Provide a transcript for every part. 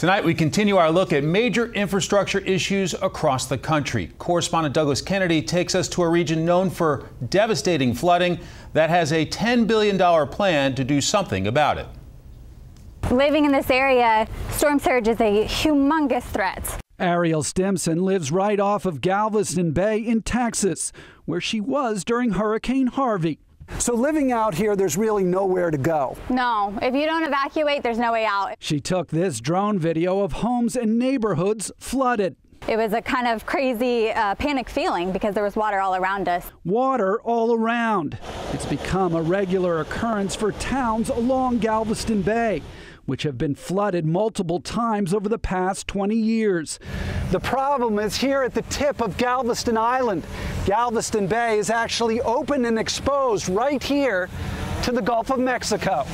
Tonight, we continue our look at major infrastructure issues across the country. Correspondent Douglas Kennedy takes us to a region known for devastating flooding that has a $10 billion plan to do something about it. Living in this area, storm surge is a humongous threat. Ariel Stimson lives right off of Galveston Bay in Texas, where she was during Hurricane Harvey. So living out here, there's really nowhere to go. No, if you don't evacuate, there's no way out. She took this drone video of homes and neighborhoods flooded. It was a kind of crazy panic feeling because there was water all around us. Water all around. It's become a regular occurrence for towns along Galveston Bay, which have been flooded multiple times over the past 20 years. The problem is here at the tip of Galveston Island. Galveston Bay is actually open and exposed right here to the Gulf of Mexico.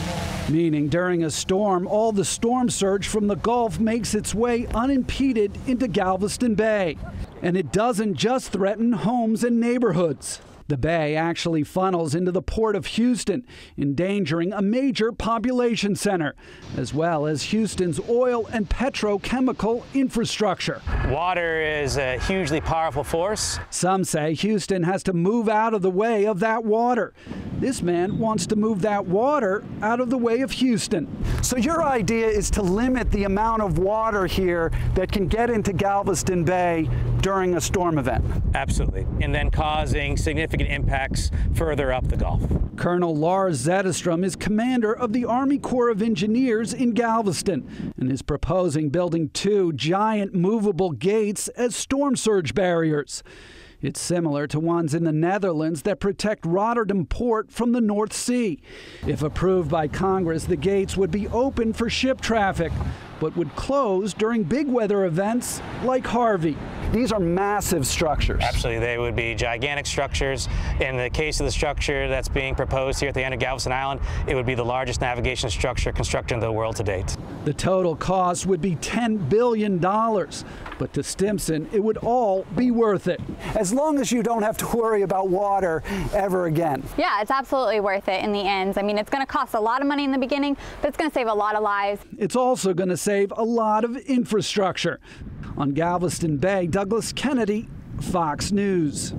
Meaning during a storm, all the storm surge from the Gulf makes its way unimpeded into Galveston Bay. And it doesn't just threaten homes and neighborhoods. The bay actually funnels into the port of Houston, endangering a major population center, as well as Houston's oil and petrochemical infrastructure. Water is a hugely powerful force. Some say Houston has to move out of the way of that water. This man wants to move that water out of the way of Houston. So your idea is to limit the amount of water here that can get into Galveston Bay during a storm event? Absolutely. And then causing significant impacts further up the Gulf. Colonel Lars Zetterstrom is commander of the Army Corps of Engineers in Galveston and is proposing building 2 giant movable gates as storm surge barriers. It's similar to ones in the Netherlands that protect Rotterdam Port from the North Sea. If approved by Congress, the gates would be open for ship traffic, but would close during big weather events like Harvey. These are massive structures. Absolutely, they would be gigantic structures. In the case of the structure that's being proposed here at the end of Galveston Island, it would be the largest navigation structure constructed in the world to date. The total cost would be $10 billion, but to Stimson, it would all be worth it. As long as you don't have to worry about water ever again. Yeah, it's absolutely worth it in the end. I mean, it's going to cost a lot of money in the beginning, but it's going to save a lot of lives. It's also going to save a lot of infrastructure. On Galveston Bay, Douglas Kennedy, Fox News.